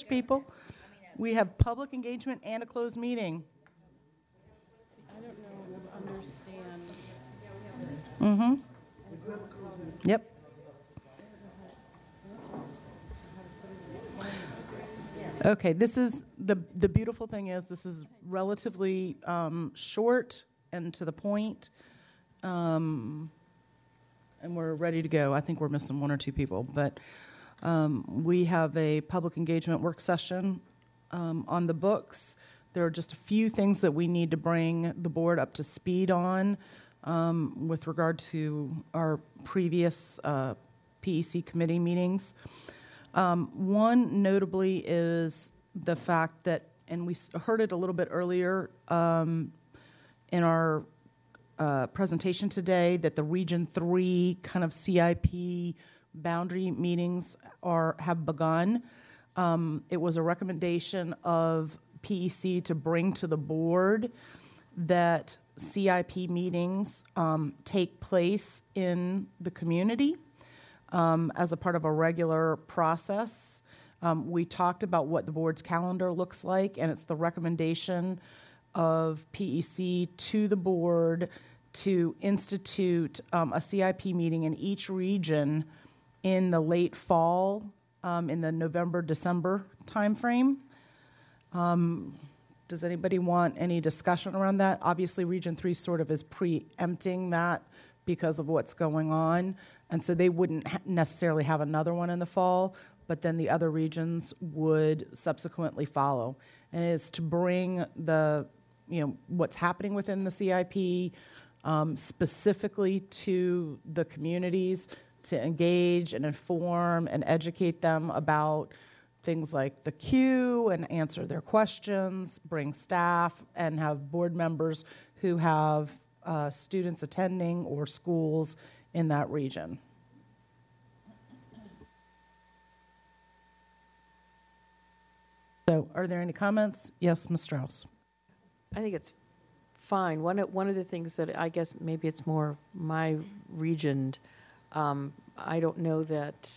People, we have public engagement and a closed meeting. I don't know, understand. Yep. Okay, this is, the beautiful thing is this is relatively short and to the point, and we're ready to go. I think we're missing one or two people, but we have a public engagement work session on the books. There are just a few things that we need to bring the board up to speed on with regard to our previous PEC committee meetings. One notably is the fact that, and we heard it a little bit earlier in our presentation today, that the Region 3 kind of CIP boundary meetings have begun. It was a recommendation of PEC to bring to the board that CIP meetings take place in the community as a part of a regular process. We talked about what the board's calendar looks like, and it's the recommendation of PEC to the board to institute a CIP meeting in each region in the late fall, in the November-December timeframe. Does anybody want any discussion around that? Obviously, Region 3 sort of is preempting that because of what's going on, and so they wouldn't necessarily have another one in the fall, but then the other regions would subsequently follow. And it's to bring the, what's happening within the CIP specifically to the communities, to engage and inform and educate them about things like the queue and answer their questions, bring staff, and have board members who have students attending or schools in that region. So are there any comments? Yes, Ms. Strauss. I think it's fine. One of the things that I guess maybe it's more my region, I don't know that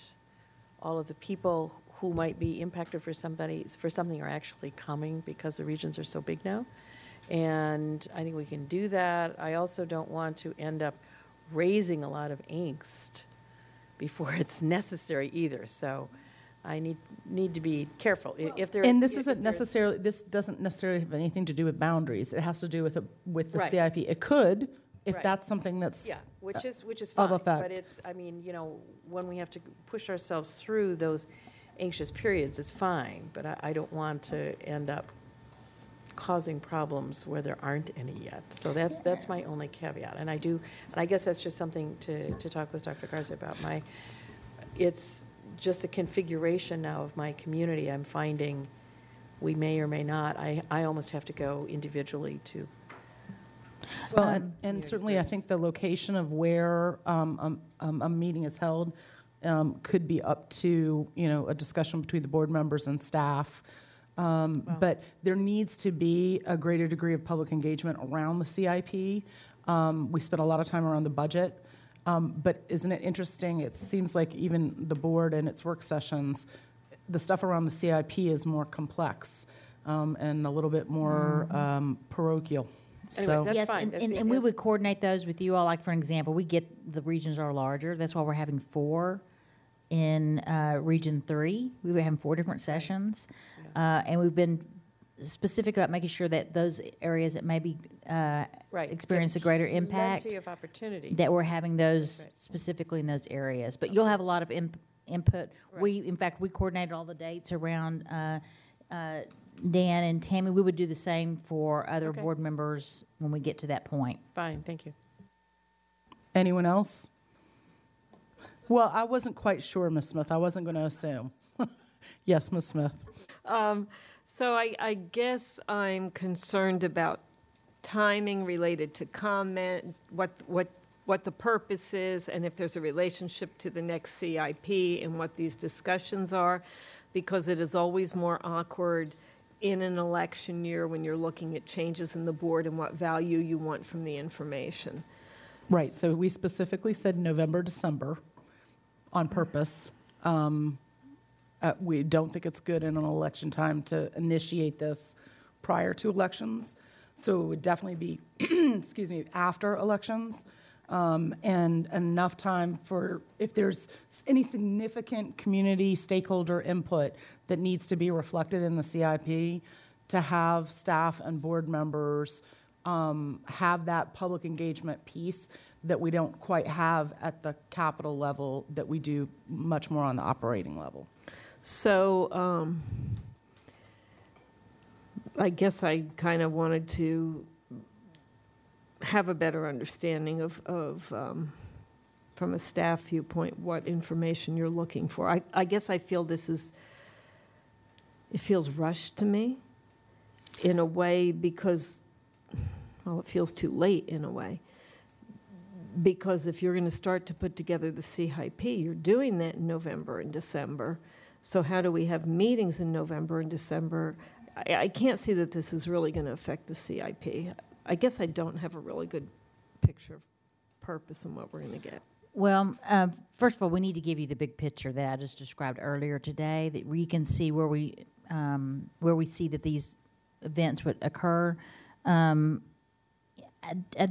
all of the people who might be impacted for something are actually coming because the regions are so big now. And I think we can do that. I also don't want to end up raising a lot of angst before it's necessary either. So I need to be careful. If there and is, this doesn't necessarily have anything to do with boundaries. It has to do with the right. CIP. It could, if right. that's something that's which is fine. Effect. But it's, when we have to push ourselves through those anxious periods, it's fine. But I don't want to end up causing problems where there aren't any yet. So that's my only caveat. And I guess that's just something to talk with Dr. Garza about. It's just a configuration now of my community. I'm finding we may or may not. I almost have to go individually to. Well, and certainly groups. I think the location of where a meeting is held could be up to a discussion between the board members and staff. But there needs to be a greater degree of public engagement around the CIP. We spent a lot of time around the budget. But isn't it interesting? It seems like even the board and its work sessions, the stuff around the CIP is more complex and a little bit more parochial. Anyway, so that's yes, fine. And we would coordinate those with you all. Like, for example, we get the regions are larger. That's why we're having 4 in Region 3. We were having 4 different sessions. And we've been specific about making sure that those areas that maybe experience a greater impact, plenty of opportunity, that we're having those specifically in those areas. But you'll have a lot of input. Right. In fact, we coordinated all the dates around Dan and Tammy. We would do the same for other board members when we get to that point. Fine, thank you. Anyone else? Well, I wasn't quite sure, Ms. Smith. I wasn't going to assume. Yes, Ms. Smith. So I guess I'm concerned about timing related to comment, what the purpose is, and if there's a relationship to the next CIP and what these discussions are, because it is always more awkward in an election year when you're looking at changes in the board and what value you want from the information. Right. So we specifically said November, December on purpose. We don't think it's good in an election time to initiate this prior to elections. So it would definitely be, excuse me, after elections, and enough time for, if there's any significant community stakeholder input that needs to be reflected in the CIP, to have staff and board members have that public engagement piece that we don't quite have at the capital level, that we do much more on the operating level. So I guess I kind of wanted to have a better understanding of from a staff viewpoint, what information you're looking for. I guess I feel it feels rushed to me in a way because, well, it feels too late in a way. Because if you're going to start to put together the CIP, you're doing that in November and December. So how do we have meetings in November and December? I can't see that this is really going to affect the CIP. I guess I don't have a really good picture of purpose and what we're going to get. Well, first of all, we need to give you the big picture that I just described earlier today, that we can see where we see that these events would occur. I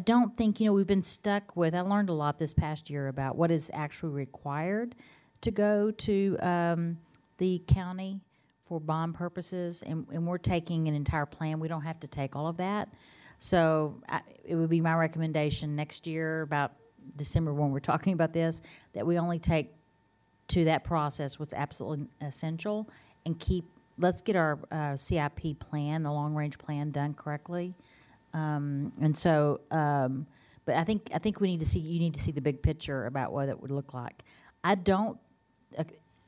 don't think, we've been stuck with, I learned a lot this past year about what is actually required to go to the county for bond purposes, and we're taking an entire plan. We don't have to take all of that. So it would be my recommendation next year, about December when we're talking about this, that we only take to that process what's absolutely essential, and let's get our CIP plan, the long-range plan, done correctly. But I think you need to see the big picture about what it would look like.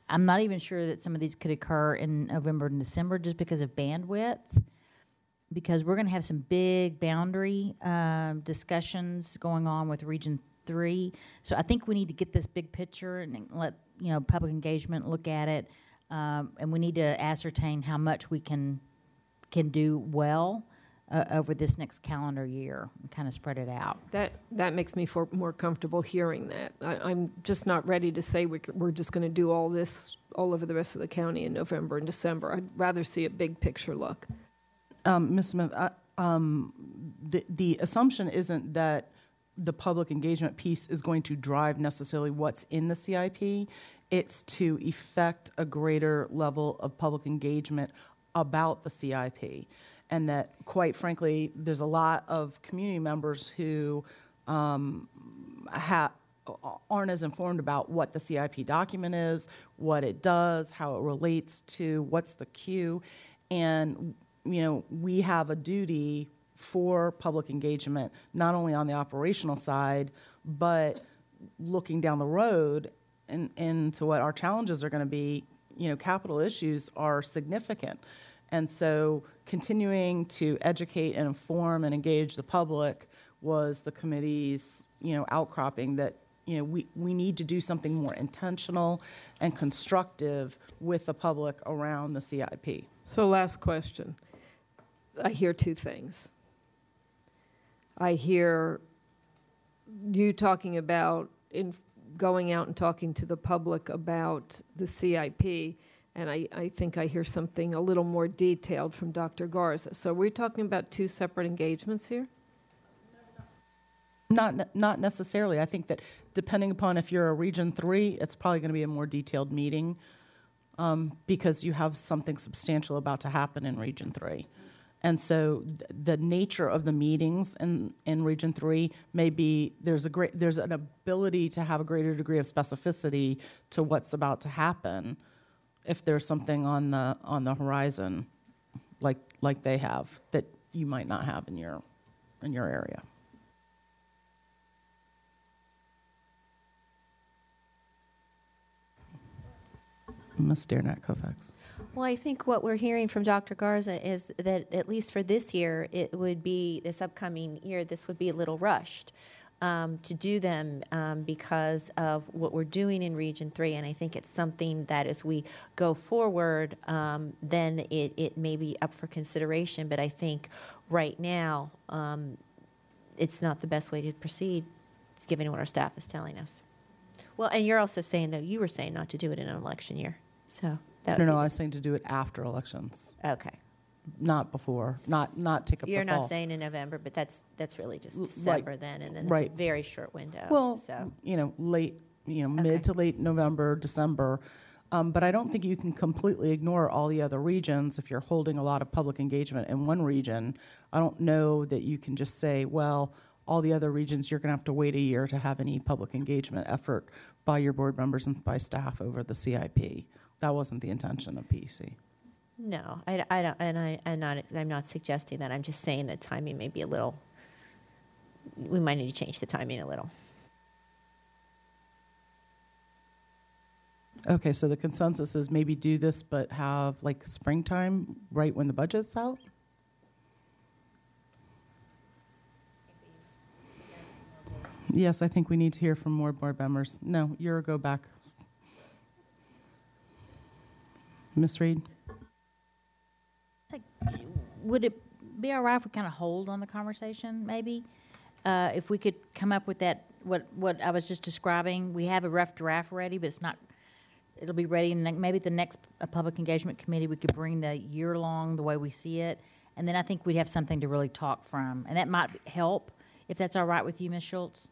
I'm not even sure that some of these could occur in November and December just because of bandwidth, because we're going to have some big boundary discussions going on with Region 3. So I think we need to get this big picture and let public engagement look at it, and we need to ascertain how much we can do well over this next calendar year and kind of spread it out. That makes me more comfortable hearing that. I'm just not ready to say we're just going to do all this all over the rest of the county in November and December. I'd rather see a big picture look. Ms. Smith, the assumption isn't that the public engagement piece is going to drive necessarily what's in the CIP. It's to effect a greater level of public engagement about the CIP. And that, quite frankly, there's a lot of community members who aren't as informed about what the CIP document is, what it does, how it relates to what's the queue. And, we have a duty for public engagement, not only on the operational side, but looking down the road into what our challenges are going to be. Capital issues are significant. And so continuing to educate and inform and engage the public was the committee's, outcropping that, we need to do something more intentional and constructive with the public around the CIP. So last question. I hear two things. I hear you talking about going out and talking to the public about the CIP, and I think I hear something a little more detailed from Dr. Garza. So we're talking about two separate engagements here? Not necessarily. I think that depending upon if you're a Region 3, it's probably going to be a more detailed meeting because you have something substantial about to happen in Region 3. And so the nature of the meetings in Region 3 may be, there's an ability to have a greater degree of specificity to what's about to happen if there's something on the horizon like they have that you might not have in your area. Ms. Dearnat-Kovacs. Well, I think what we're hearing from Dr. Garza is that at least for this year, this upcoming year, this would be a little rushed to do them because of what we're doing in Region 3. And I think it's something that as we go forward, then it may be up for consideration. But I think right now, it's not the best way to proceed, given what our staff is telling us. Well, and you're also saying, though, you were saying not to do it in an election year. So That No, would no, be- I was saying to do it after elections, Okay. not before, not take up the You're fall. not saying in November, but that's really just Like- December then, and then it's right. a very short window. Well, So, late, Okay. mid to late November, December. But I don't think you can completely ignore all the other regions if you're holding a lot of public engagement in one region. I don't know that you can just say, well, all the other regions, you're going to have to wait a year to have any public engagement effort by your board members and by staff over the CIP. That wasn't the intention of PEC. no, I don't, and I'm not suggesting that. I'm just saying that timing may be a little, we might need to change the timing a little. Okay, so the consensus is maybe do this, but have like springtime, right when the budget's out? Yes, I think we need to hear from more board members. No, year ago back. Ms. Reed? Would it be all right if we kind of hold on the conversation, maybe? If we could come up with that, what I was just describing, we have a rough draft ready, but it's not, it'll be ready, and maybe the next public engagement committee, we could bring the year-long, the way we see it, and then I think we'd have something to really talk from, and that might help, if that's all right with you, Ms. Schultz?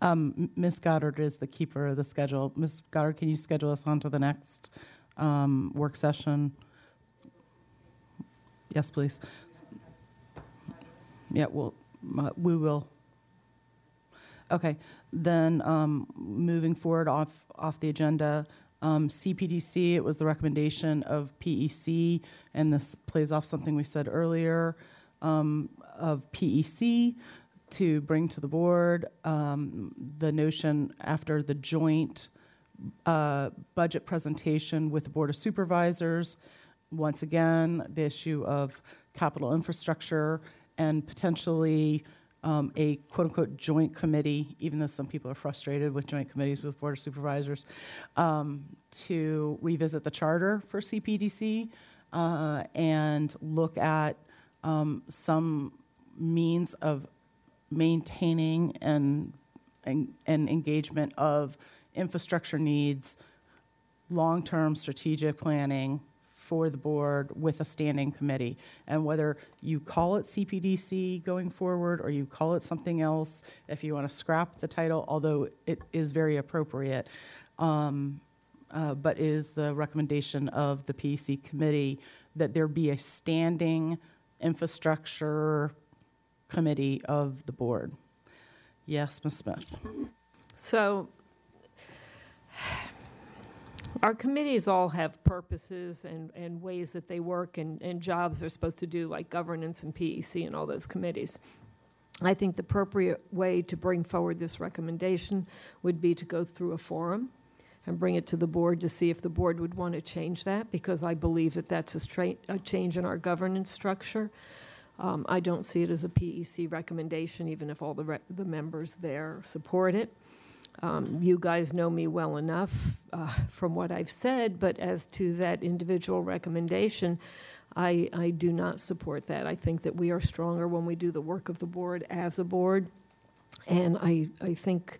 Ms. Goddard is the keeper of the schedule. Ms. Goddard, can you schedule us on to the next work session? Yes, please. Yeah, well, we will. Okay, then moving forward off the agenda, CPDC, it was the recommendation of PEC, and this plays off something we said earlier, of PEC to bring to the board the notion after the joint budget presentation with the Board of Supervisors, once again, the issue of capital infrastructure and potentially a quote-unquote joint committee, even though some people are frustrated with joint committees with Board of Supervisors, to revisit the charter for CPDC and look at some means of maintaining and engagement of infrastructure needs, long-term strategic planning for the board with a standing committee. And whether you call it CPDC going forward or you call it something else, if you want to scrap the title, although it is very appropriate, but is the recommendation of the PEC committee that there be a standing infrastructure committee of the board. Yes, Ms. Smith. So our committees all have purposes and ways that they work and jobs they're supposed to do, like governance and PEC and all those committees. I think the appropriate way to bring forward this recommendation would be to go through a forum and bring it to the board to see if the board would want to change that, because I believe that that's a change in our governance structure. I don't see it as a PEC recommendation, even if all the members there support it. You guys know me well enough from what I've said, but as to that individual recommendation, I do not support that. I think that we are stronger when we do the work of the board as a board. And I think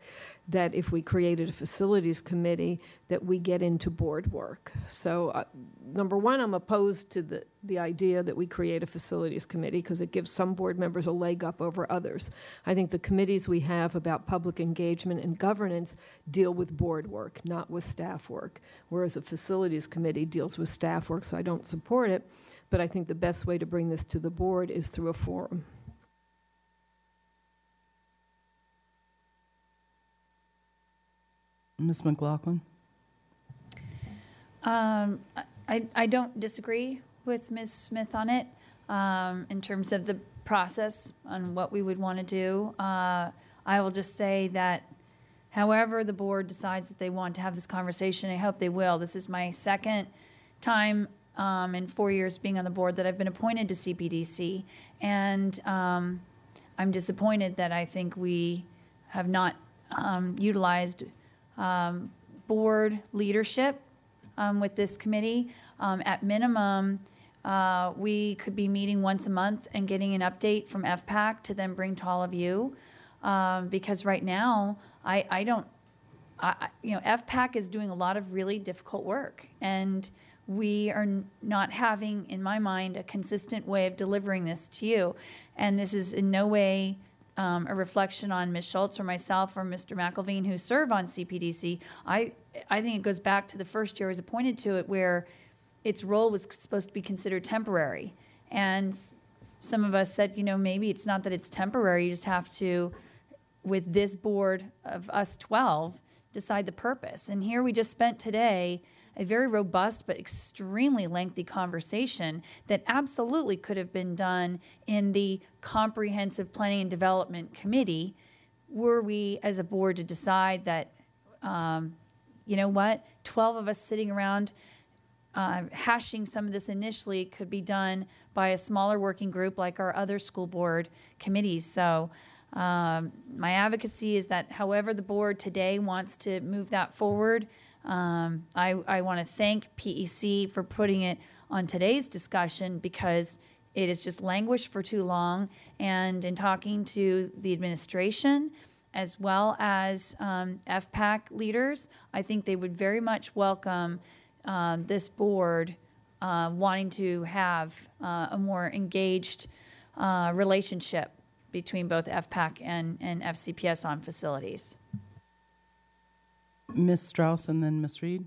that if we created a facilities committee, that we get into board work. So number one, I'm opposed to the idea that we create a facilities committee because it gives some board members a leg up over others. I think the committees we have about public engagement and governance deal with board work, not with staff work, whereas a facilities committee deals with staff work, so I don't support it. But I think the best way to bring this to the board is through a forum. Ms. McLaughlin? I don't disagree with Ms. Smith on it in terms of the process on what we would want to do. I will just say that however the board decides that they want to have this conversation, I hope they will. This is my second time in 4 years being on the board that I've been appointed to CPDC, and I'm disappointed that I think we have not utilized board leadership with this committee. At minimum, we could be meeting once a month and getting an update from FPAC to then bring to all of you. Because right now, I don't FPAC is doing a lot of really difficult work, and we are not having, in my mind, a consistent way of delivering this to you. And this is in no way a reflection on Ms. Schultz or myself or Mr. McElveen, who serve on CPDC. I think it goes back to the first year I was appointed to it, where its role was supposed to be considered temporary. And some of us said, maybe it's not that it's temporary, you just have to, with this board of us 12, decide the purpose. And here we just spent today a very robust but extremely lengthy conversation that absolutely could have been done in the Comprehensive Planning and Development Committee, were we as a board to decide that, 12 of us sitting around hashing some of this initially could be done by a smaller working group like our other school board committees. So my advocacy is that however the board today wants to move that forward, I want to thank PEC for putting it on today's discussion, because it has just languished for too long. And in talking to the administration as well as FPAC leaders, I think they would very much welcome this board wanting to have a more engaged relationship between both FPAC and FCPS on facilities. Ms. Strauss and then Ms. Reed.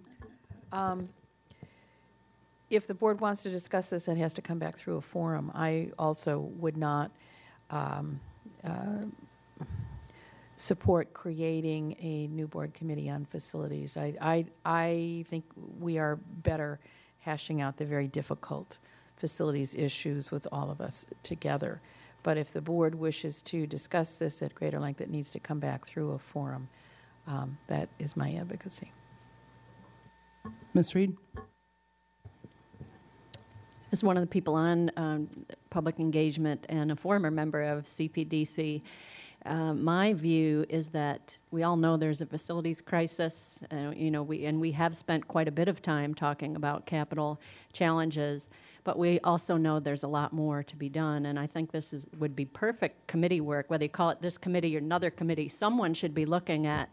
If the board wants to discuss this, it has to come back through a forum. I also would not support creating a new board committee on facilities. I think we are better hashing out the very difficult facilities issues with all of us together. But if the board wishes to discuss this at greater length, it needs to come back through a forum. That is my advocacy. Ms. Reed. As one of the people on public engagement and a former member of CPDC, my view is that we all know there's a facilities crisis. We have spent quite a bit of time talking about capital challenges, but we also know there's a lot more to be done. And I think this would be perfect committee work, whether you call it this committee or another committee. Someone should be looking at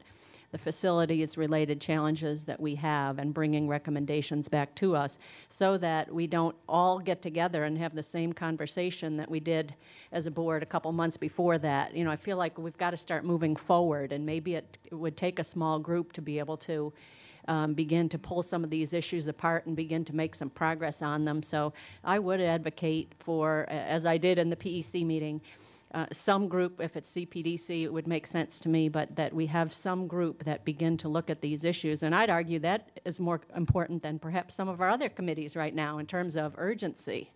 the facilities-related challenges that we have and bringing recommendations back to us, so that we don't all get together and have the same conversation that we did as a board a couple months before that. I feel like we've got to start moving forward, and maybe it would take a small group to be able to begin to pull some of these issues apart and begin to make some progress on them. So I would advocate for, as I did in the PEC meeting, some group, if it's CPDC, it would make sense to me, but that we have some group that begin to look at these issues. And I'd argue that is more important than perhaps some of our other committees right now in terms of urgency.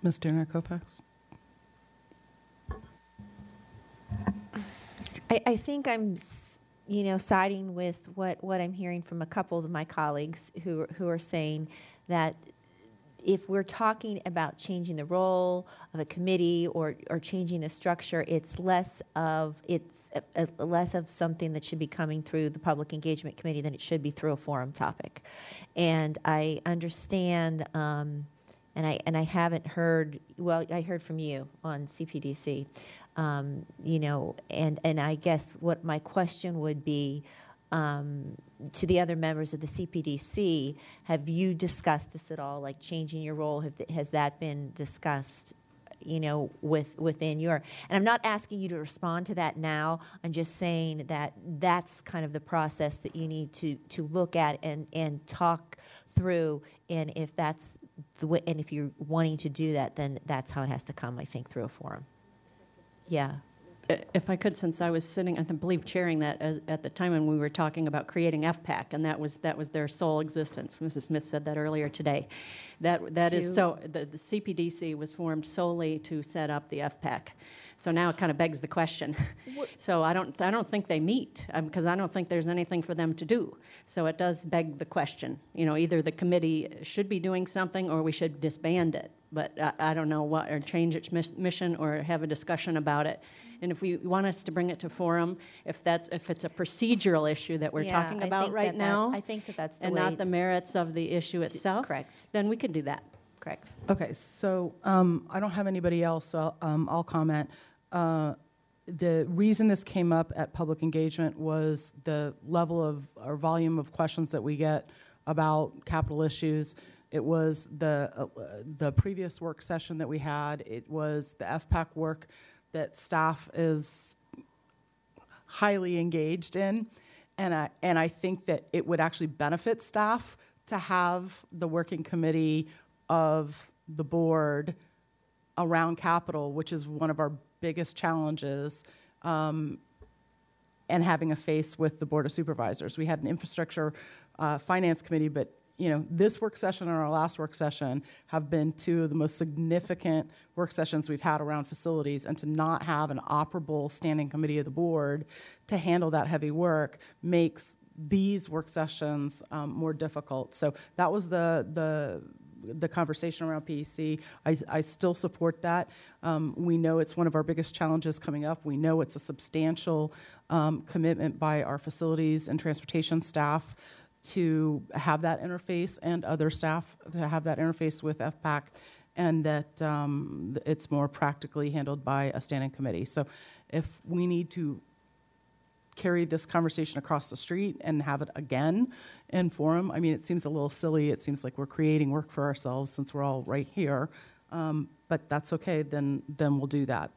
Ms. Dana Kopax. I think I'm, siding with what I'm hearing from a couple of my colleagues who are saying that if we're talking about changing the role of a committee or changing the structure, it's less of something that should be coming through the Public Engagement Committee than it should be through a forum topic. And I understand, and I haven't heard. Well, I heard from you on CPDC, and I guess what my question would be. To the other members of the CPDC, have you discussed this at all, like changing your role? Has that been discussed, within your? And I'm not asking you to respond to that now. I'm just saying that that's kind of the process that you need to look at and talk through. And if that's the way, and if you're wanting to do that, then that's how it has to come, I think, through a forum. Yeah. If I could, since I was sitting, I believe, chairing that at the time when we were talking about creating FPAC, and that was their sole existence. Mrs. Smith said that earlier today. That is so. The CPDC was formed solely to set up the FPAC. So now it kind of begs the question. So I don't think they meet, because I don't think there's anything for them to do. So it does beg the question. Either the committee should be doing something or we should disband it. But I don't know what, or change its mission or have a discussion about it. And if we want us to bring it to forum, if it's a procedural issue that we're talking about right now, I think that's the and way, not the merits of the issue itself, correct. then we could do that. Correct. Okay, so I don't have anybody else, so I'll comment. The reason this came up at public engagement was the level of or volume of questions that we get about capital issues. It was the previous work session that we had. It was the FPAC work that staff is highly engaged in, and I think that it would actually benefit staff to have the working committee of the board around capital, which is one of our biggest challenges, and having a face with the Board of Supervisors. We had an infrastructure finance committee, but this work session and our last work session have been two of the most significant work sessions we've had around facilities, and to not have an operable standing committee of the board to handle that heavy work makes these work sessions more difficult. So that was the conversation around PEC. I still support that. We know it's one of our biggest challenges coming up. We know it's a substantial commitment by our facilities and transportation staff to have that interface, and other staff to have that interface with FPAC, and that it's more practically handled by a standing committee. So if we need to carry this conversation across the street and have it again in forum, I mean, it seems a little silly. It seems like we're creating work for ourselves since we're all right here. But that's okay, then we'll do that.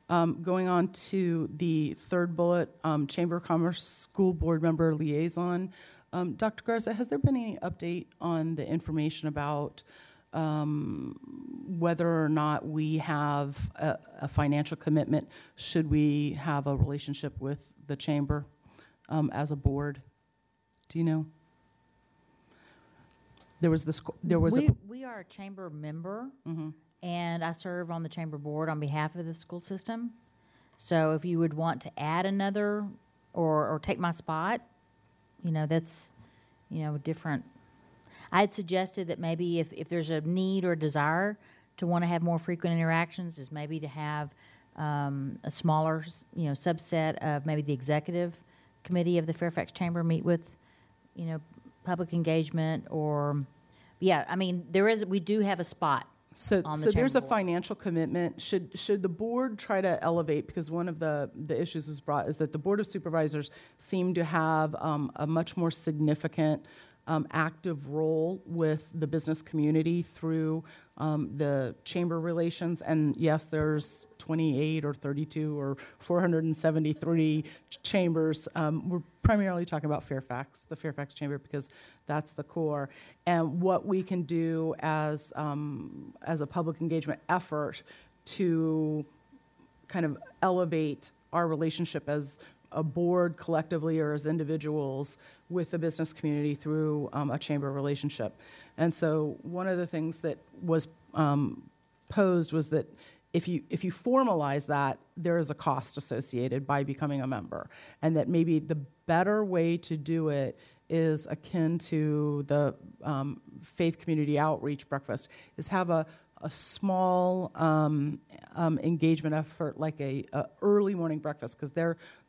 Going on to the third bullet, Chamber of Commerce School Board Member Liaison. Dr. Garza, has there been any update on the information about whether or not we have a financial commitment? Should we have a relationship with the Chamber as a board? Do you know? We are a Chamber member, and I serve on the Chamber board on behalf of the school system. So if you would want to add another or take my spot, that's, different. I had suggested that maybe if there's a need or desire to want to have more frequent interactions, is maybe to have a smaller, subset of maybe the executive committee of the Fairfax Chamber meet with, public engagement we do have a spot. So on the there's a board. financial commitment. Should the board try to elevate, because one of the issues is brought is that the Board of Supervisors seem to have a much more significant active role with the business community through the chamber relations. And yes, there's 28 or 32 or 473 chambers. We're primarily talking about Fairfax, the Fairfax Chamber, because that's the core. And what we can do as a public engagement effort to kind of elevate our relationship as a board collectively or as individuals with the business community through a chamber relationship. And so one of the things that was posed was that if you formalize that, there is a cost associated by becoming a member, and that maybe the better way to do it is akin to the faith community outreach breakfast, is have a small engagement effort, like a early morning breakfast, because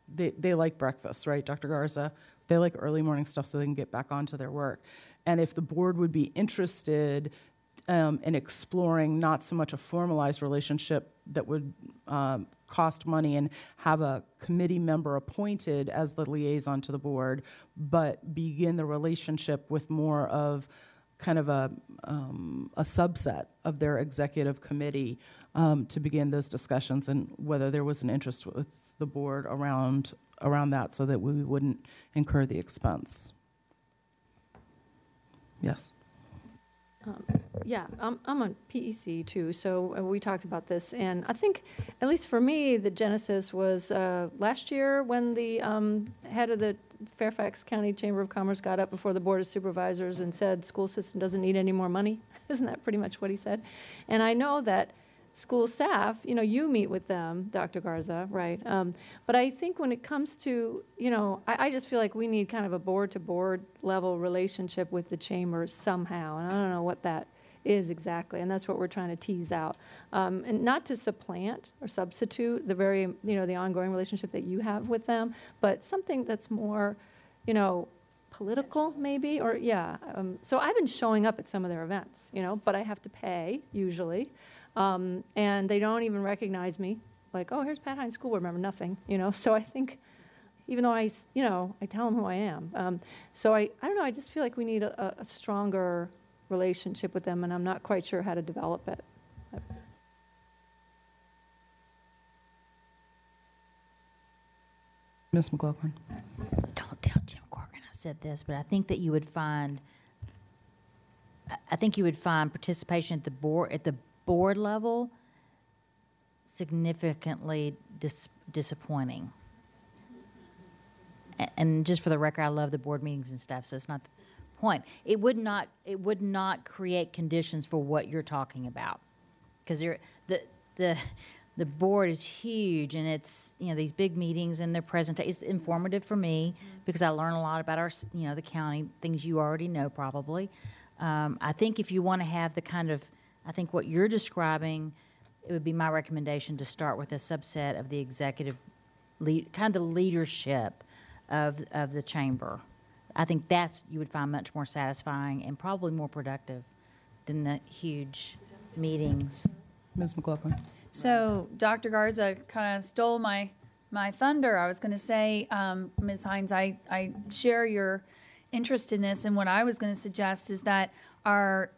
they like breakfast, right, Dr. Garza? They like early morning stuff so they can get back onto their work. And if the board would be interested in exploring not so much a formalized relationship that would cost money and have a committee member appointed as the liaison to the board, but begin the relationship with more of kind of a subset of their executive committee to begin those discussions, and whether there was an interest with the board around that, so that we wouldn't incur the expense. Yes. Yeah, I'm on PEC too, so we talked about this, and I think, at least for me, the genesis was last year when the head of the Fairfax County Chamber of Commerce got up before the Board of Supervisors and said, school system doesn't need any more money. Isn't that pretty much what he said? And I know that school staff, you meet with them, Dr. Garza, right? But I think when it comes to, I just feel like we need kind of a board-to-board level relationship with the chamber somehow, and I don't know what that is exactly, and that's what we're trying to tease out. And not to supplant or substitute the very, the ongoing relationship that you have with them, but something that's more, political maybe, or so I've been showing up at some of their events, but I have to pay usually. And they don't even recognize me, like, oh, here's Pat Hines, school board member, nothing, So I think, even though I tell them who I am. So I don't know, I just feel like we need a stronger relationship with them, and I'm not quite sure how to develop it. Ms. McLaughlin. Don't tell Jim Corcoran I said this, but I think that you would find, participation at the board level significantly disappointing. And just for the record, I love the board meetings and stuff, so it's not the point. It would not create conditions for what you're talking about, because the board is huge, and it's, these big meetings and their presentation. It's informative for me because I learn a lot about our, the county, things you already know probably. I think if you want to have the kind of, I think what you're describing, it would be my recommendation to start with a subset of the executive kind of the leadership of the chamber. I think you would find much more satisfying and probably more productive than the huge meetings. Ms. McLaughlin. So Dr. Garza kind of stole my thunder. I was going to say, Ms. Hines, I share your interest in this, and what I was going to suggest is that our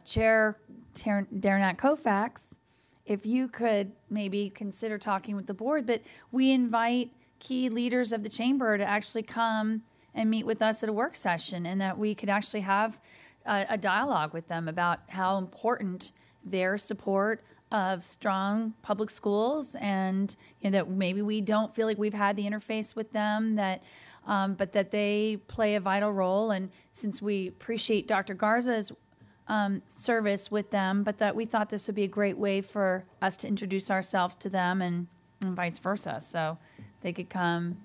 chair, Darnat Koufax, if you could maybe consider talking with the board, but we invite key leaders of the chamber to actually come and meet with us at a work session, and that we could actually have a dialogue with them about how important their support of strong public schools, and that maybe we don't feel like we've had the interface with them, that but that they play a vital role. And since we appreciate Dr. Garza's service with them, but that we thought this would be a great way for us to introduce ourselves to them, and vice versa. So they could come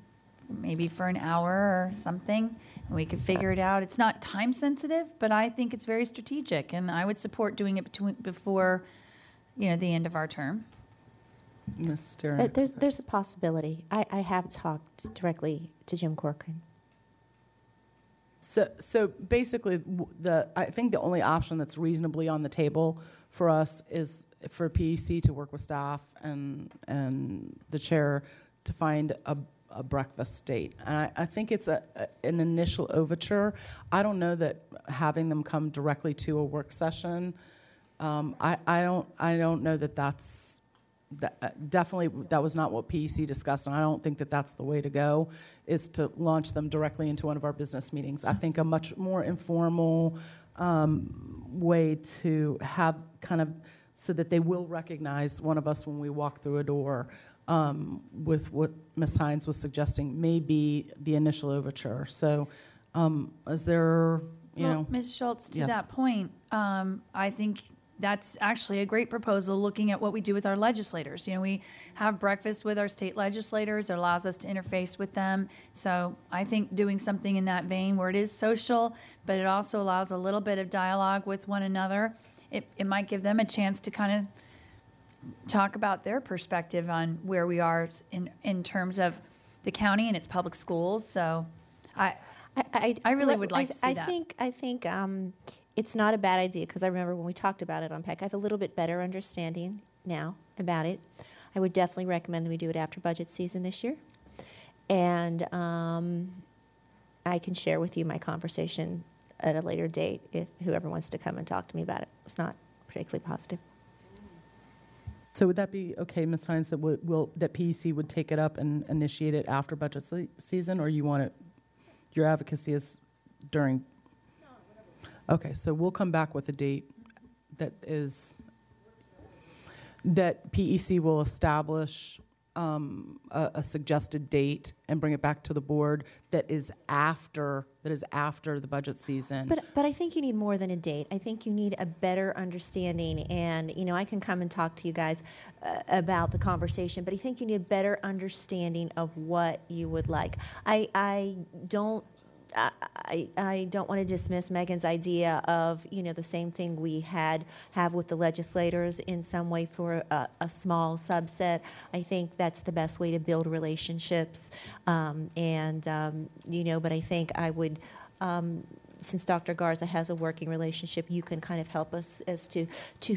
maybe for an hour or something, and we could figure it out. It's not time sensitive, but I think it's very strategic, and I would support doing it before the end of our term. Ms. Stern. There's a possibility. I have talked directly to Jim Corcoran. So basically, I think the only option that's reasonably on the table for us is for PEC to work with staff and the chair to find a breakfast date. And I think it's an initial overture. I don't know that having them come directly to a work session. I don't know that that's definitely that was not what PEC discussed, and I don't think that that's the way to go, is to launch them directly into one of our business meetings. I think a much more informal way to have kind of so that they will recognize one of us when we walk through a door, with what Ms. Hines was suggesting may be the initial overture. So is there, Ms. Schultz, to Yes. that point, I think that's actually a great proposal, looking at what we do with our legislators. We have breakfast with our state legislators. It allows us to interface with them. So I think doing something in that vein where it is social, but it also allows a little bit of dialogue with one another, it might give them a chance to kind of talk about their perspective on where we are in terms of the county and its public schools. So I really would like to see that. I think it's not a bad idea, because I remember when we talked about it on PEC, I have a little bit better understanding now about it. I would definitely recommend that we do it after budget season this year. And I can share with you my conversation at a later date if whoever wants to come and talk to me about it. It's not particularly positive. So would that be okay, Ms. Hines, that that PEC would take it up and initiate it after budget season, or you want it, your advocacy is during? Okay, so we'll come back with a date that PEC will establish a suggested date and bring it back to the board that is after the budget season. But I think you need more than a date. I think you need a better understanding, and I can come and talk to you guys about the conversation, but I think you need a better understanding of what you would like. I don't want to dismiss Megan's idea of, the same thing we have with the legislators in some way for a small subset. I think that's the best way to build relationships. But I think I would since Dr. Garza has a working relationship, you can kind of help us as to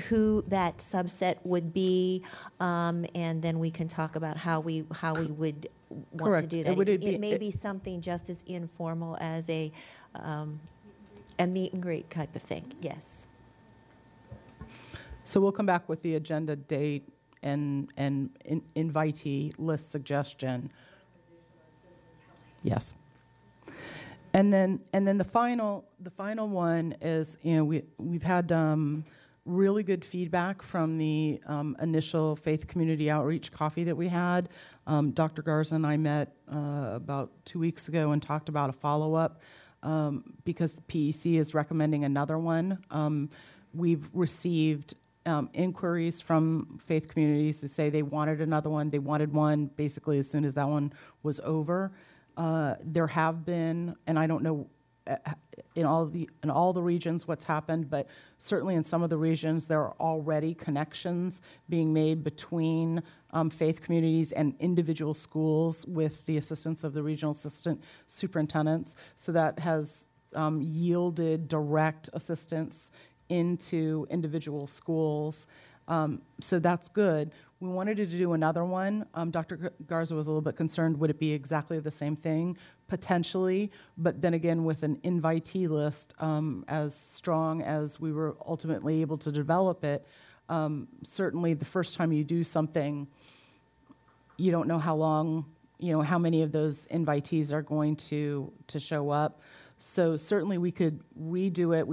who that subset would be, and then we can talk about how we would want to Correct. do that. Would it It may be- be something just as informal as a meet and greet type of thing. Yes. So we'll come back with the agenda date and invitee list suggestion. Yes. And then the final one is, we've had really good feedback from the initial Faith Community Outreach coffee that we had. Dr. Garza and I met about 2 weeks ago and talked about a follow-up because the PEC is recommending another one. We've received inquiries from faith communities to say they wanted another one. They wanted one basically as soon as that one was over. There have been, and I don't know in all the regions what's happened, but certainly in some of the regions there are already connections being made between faith communities and individual schools with the assistance of the regional assistant superintendents. So that has yielded direct assistance into individual schools. So that's good. We wanted to do another one. Dr. Garza was a little bit concerned, would it be exactly the same thing? Potentially, but then again, with an invitee list as strong as we were ultimately able to develop it, certainly the first time you do something, you don't know how long, how many of those invitees are going to show up. So certainly we could redo it.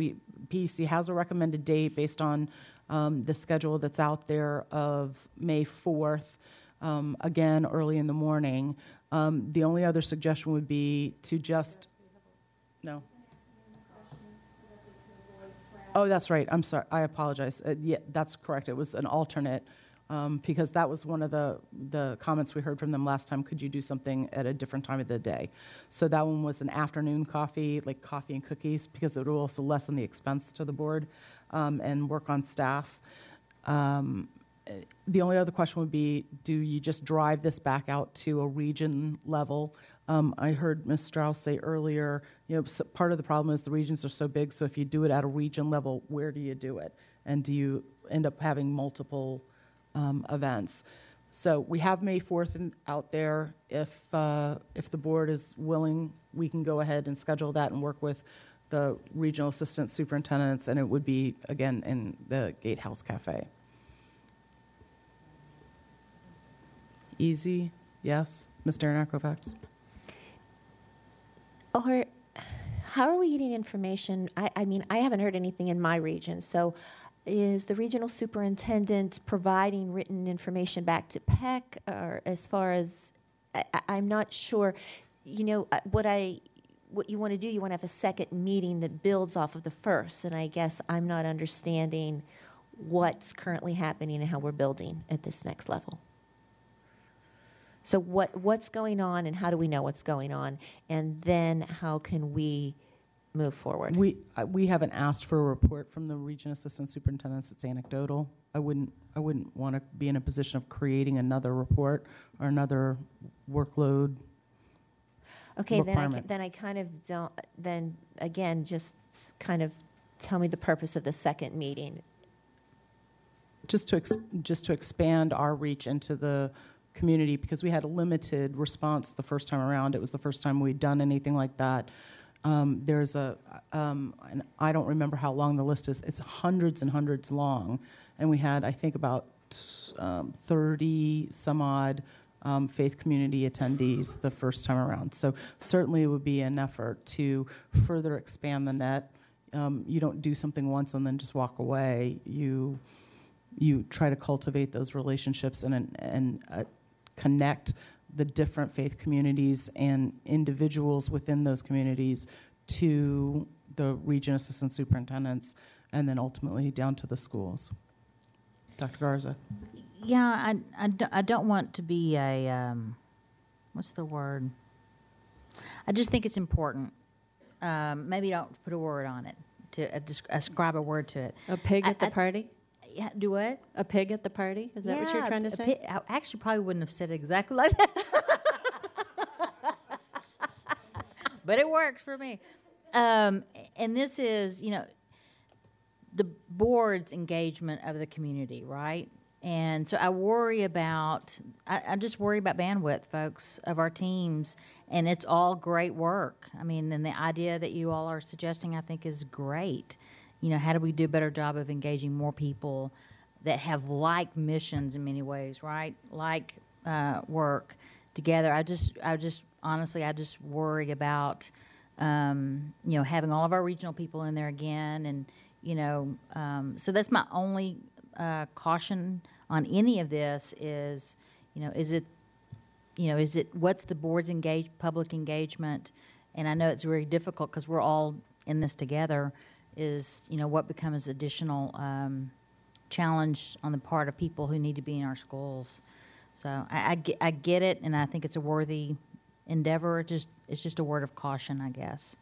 PEC has a recommended date based on the schedule that's out there of May 4th, again, early in the morning. The only other suggestion would be to just, no. Oh, that's right. I'm sorry. I apologize. Yeah, that's correct. It was an alternate because that was one of the comments we heard from them last time. Could you do something at a different time of the day? So that one was an afternoon coffee, like coffee and cookies, because it will also lessen the expense to the board and work on staff. The only other question would be, do you just drive this back out to a region level? I heard Ms. Strauss say earlier, part of the problem is the regions are so big, so if you do it at a region level, where do you do it? And do you end up having multiple events? So we have May 4th out there. If the board is willing, we can go ahead and schedule that and work with the regional assistant superintendents, and it would be, again, in the Gatehouse Cafe. Easy, yes. Ms. Darren Kovacs? Or how are we getting information? I mean, I haven't heard anything in my region. So is the regional superintendent providing written information back to PEC? Or as far as, I'm not sure. What you want to do, you want to have a second meeting that builds off of the first. And I guess I'm not understanding what's currently happening and how we're building at this next level. So what's going on and how do we know what's going on? And then how can we move forward? We haven't asked for a report from the region assistant superintendents. It's anecdotal. I wouldn't want to be in a position of creating another report or another workload. Okay, requirement. then I kind of don't. Then again, just kind of tell me the purpose of the second meeting. Just to expand our reach into the community, because we had a limited response the first time around. It was the first time we'd done anything like that. There's and I don't remember how long the list is. It's hundreds and hundreds long, and we had, I think, about 30 some odd faith community attendees the first time around. So certainly it would be an effort to further expand the net. You don't do something once and then just walk away. You try to cultivate those relationships and connect the different faith communities and individuals within those communities to the region assistant superintendents and then ultimately down to the schools. Dr. Garza. Yeah, I don't want to be a, what's the word? I just think it's important. Maybe don't put a word on it, to ascribe a word to it. A pig at the party? Yeah, do what? A pig at the party? Is that what you're trying to say? I actually probably wouldn't have said it exactly like that. But it works for me. And this is, the board's engagement of the community, right? And so I just worry about bandwidth, folks, of our teams, and it's all great work. I mean, and the idea that you all are suggesting, I think, is great. How do we do a better job of engaging more people that have like missions in many ways, right? Like work together. I just honestly, I just worry about, having all of our regional people in there again, and so that's my only caution on any of this is, is it what's the board's public engagement? And I know it's very difficult because we're all in this together. Is what becomes additional challenge on the part of people who need to be in our schools. So I get it, and I think it's a worthy endeavor. It's just a word of caution, I guess,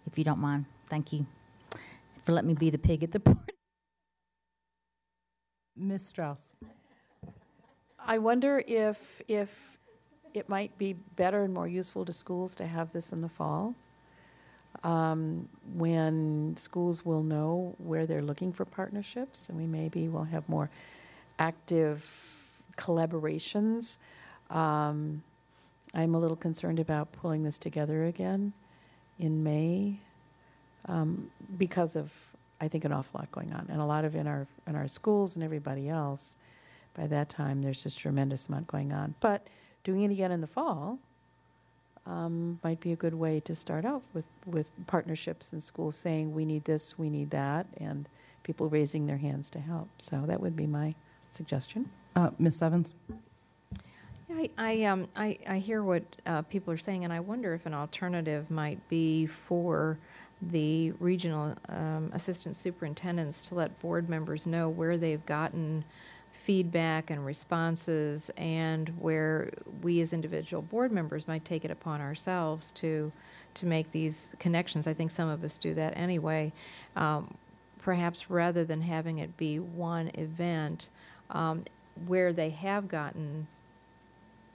if you don't mind. Thank you for letting me be the pig at the party. Ms. Strauss. I wonder if it might be better and more useful to schools to have this in the fall, when schools will know where they're looking for partnerships, and we maybe will have more active collaborations. I'm a little concerned about pulling this together again in May, because of, I think, an awful lot going on, and a lot of in our schools and everybody else. By that time, there's just a tremendous amount going on. But doing it again in the fall might be a good way to start out with partnerships in schools saying, we need this, we need that, and people raising their hands to help. So that would be my suggestion. Ms. Evans? I hear what people are saying, and I wonder if an alternative might be for the regional assistant superintendents to let board members know where they've gotten feedback and responses, and where we as individual board members might take it upon ourselves to make these connections. I think some of us do that anyway. Perhaps rather than having it be one event, where they have gotten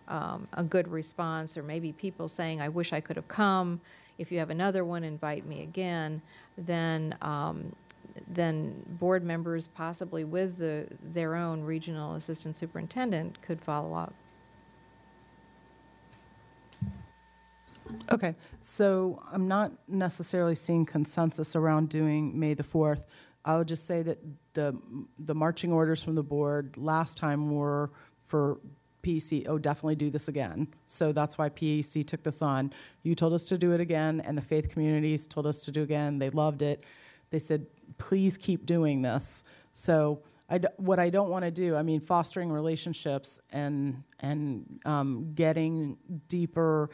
a good response, or maybe people saying, I wish I could have come. If you have another one, invite me again. Then board members, possibly with their own regional assistant superintendent, could follow up. Okay, so I'm not necessarily seeing consensus around doing May the 4th. I would just say that the marching orders from the board last time were for PEC, definitely do this again. So that's why PEC took this on. You told us to do it again, and the faith communities told us to do it again. They loved it. They said, please keep doing this. So what I don't want to do, I mean, fostering relationships and getting deeper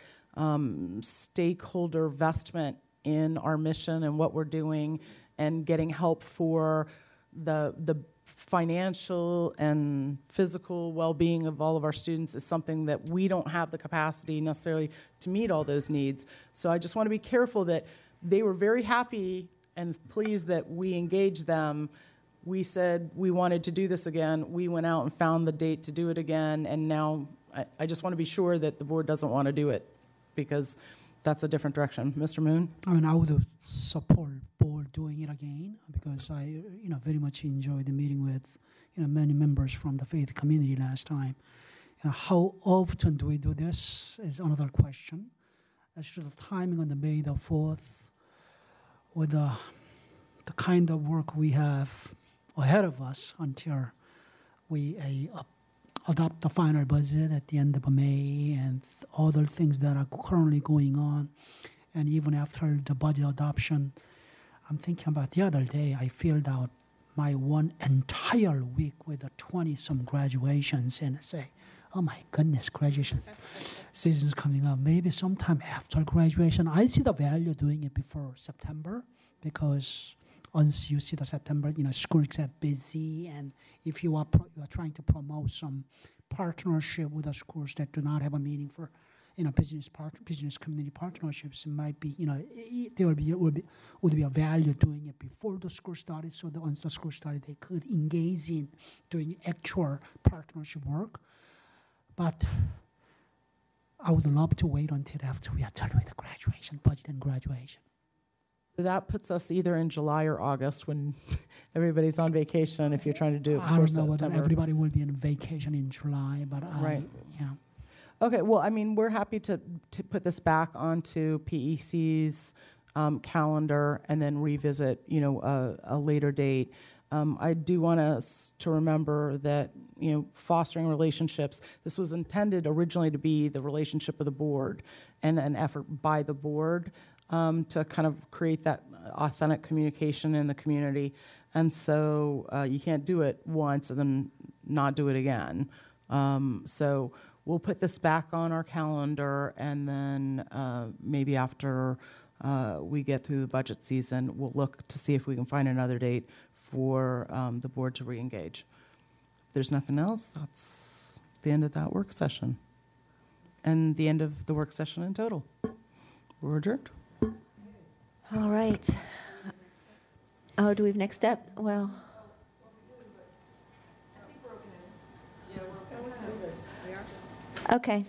stakeholder investment in our mission and what we're doing, and getting help for the financial and physical well-being of all of our students is something that we don't have the capacity necessarily to meet all those needs. So I just want to be careful that they were very happy and pleased that we engaged them. We said we wanted to do this again. We went out and found the date to do it again, and now I just want to be sure that the board doesn't want to do it, because that's a different direction. Mr. Moon? I mean, I would support board doing it again, because I, very much enjoyed the meeting with, many members from the faith community last time. How often do we do this is another question. As to the timing on the May the 4th, with the kind of work we have ahead of us until we adopt the final budget at the end of May, and other things that are currently going on, and even after the budget adoption. I'm thinking about the other day, I filled out my one entire week with 20-some graduations, and I say, oh my goodness, graduation season's coming up. Maybe sometime after graduation. I see the value of doing it before September, because once you see the September, schools get busy, and if you are trying to promote some partnership with the schools that do not have a meaning for, business community partnerships, it might be, there would be a value doing it before the school started, so that once the school started, they could engage in doing actual partnership work. But I would love to wait until after we are done with the graduation, budget and graduation. That puts us either in July or August when everybody's on vacation, if you're trying to do it I before don't know whether September. everybody will be on vacation in July, but Right. yeah. Okay, well, I mean, we're happy to put this back onto PEC's calendar and then revisit, you know, a later date. I do want us to remember that, you know, fostering relationships, this was intended originally to be the relationship of the board and an effort by the board to kind of create that authentic communication in the community. And so you can't do it once and then not do it again. So we'll put this back on our calendar, and then maybe after we get through the budget season, we'll look to see if we can find another date for the board to reengage. If there's nothing else, that's the end of that work session and the end of the work session in total. We're adjourned. All right. Oh, do we have next step? Well. Okay.